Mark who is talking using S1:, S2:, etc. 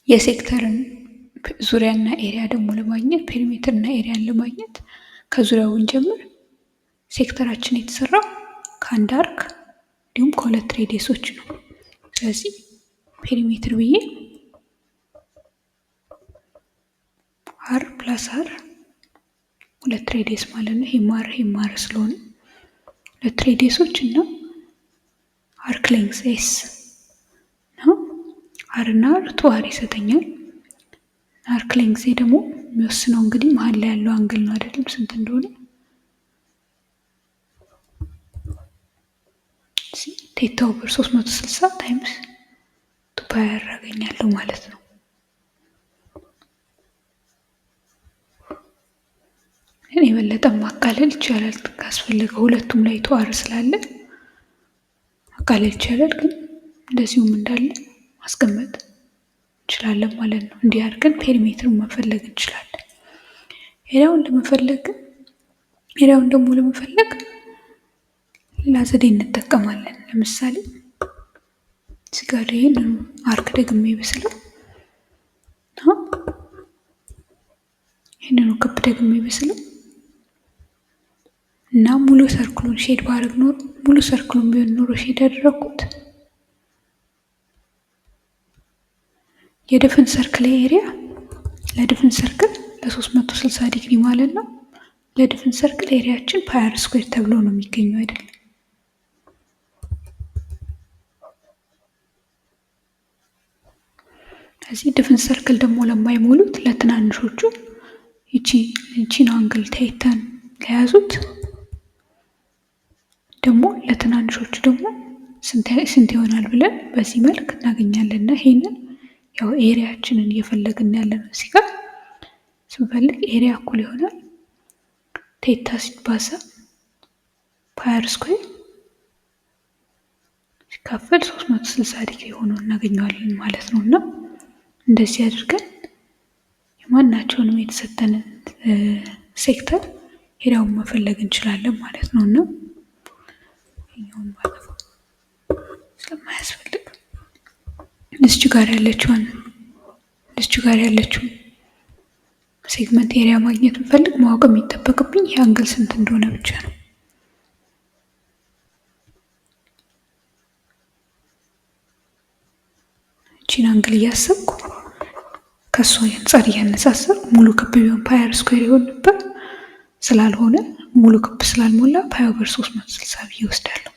S1: የሴክተርን ዙሪያና ኤሪያ ደግሞ ለማግኘት ፔሪሜትርና ኤሪያን ለማግኘት ከዙሪያው እንጀምር። ሴክተራችን የተሰራው ከአንድ አርክ እንዲሁም ከሁለት ሬዲየሶች ነው። ስለዚህ ፔሪሜትር ብዬ አር ፕላስ አር ሁለት ሬዲየስ ማለት ነው። ይማር ስለሆነ ሁለት ሬዲየሶች እና አርክ ሌንግዝ ኤስ ነው። አር እና አር ቱ አር ይሰጠኛል። አርክ ሌንግዝ ደግሞ የሚወስነው እንግዲህ መሀል ላይ ያለው አንግል ነው አይደለም፣ ስንት እንደሆነ ቴታ ኦቨር 360 ታይምስ 2 ፓይ አር አገኛለሁ ማለት ነው። እኔ የበለጠ ማቃለል ይቻላል ካስፈለገ፣ ሁለቱም ላይ ቱ አር ስላለ ማቃለል ይቻላል። ግን እንደዚሁም እንዳለ ማስቀመጥ እንችላለን ማለት ነው። እንዲህ አድርገን ፔሪሜትርን መፈለግ እንችላለን። ኤሪያውን ደግሞ ለመፈለግ ሌላ ዘዴ እንጠቀማለን። ለምሳሌ እዚህ ጋር ይሄንን አርክ ደግሜ ብስለው ይሄንን ክብ ደግሜ ብስለው እና ሙሉ ሰርክሉን ሼድ ባረግ ኖሮ ሙሉ ሰርክሉን ቢሆን ኖሮ ሼድ ያደረኩት የድፍን ሰርክል ኤሪያ ለድፍን ሰርክል ለ360 ዲግሪ ማለት ነው። ለድፍን ሰርክል ኤሪያችን ፓይ አር ስኩዌር ተብሎ ነው የሚገኘው አይደል? እዚህ ድፍን ሰርክል ደግሞ ለማይሞሉት ለትናንሾቹ ይቺን አንግል ቴታን ለያዙት ደግሞ ለትናንሾቹ ደግሞ ስንት ይሆናል ብለን በዚህ መልክ እናገኛለን። እና ይሄንን ያው ኤሪያችንን እየፈለግን ያለን እዚህ ጋር ስንፈልግ ኤሪያ እኩል ይሆናል ቴታ ሲባዛ ፓይ አር ስኩዌር ሲካፈል 360 ዲግሪ ሆኖ እናገኘዋለን ማለት ነው። እና እንደዚህ አድርገን የማናቸውንም የተሰጠንን ሴክተር ኤሪያውን መፈለግ እንችላለን ማለት ነው። እና ይሄውን ማለት ነው ስለማያስፈልግ እዚች ጋር ያለችውን ሴግመንት ኤሪያ ማግኘት ብፈልግ ማወቅ የሚጠበቅብኝ የአንግል ስንት እንደሆነ ብቻ ነው። እቺን አንግል እያሰብኩ ከሷ አንፃር እያነሳሰርኩ ሙሉ ክብ ቢሆን ፓይ አር ስኩዌር ይሆን ነበር። ስላልሆነ ሙሉ ክብ ስላልሞላ ፓይ ኦቨር 360 ብዬ እወስዳለሁ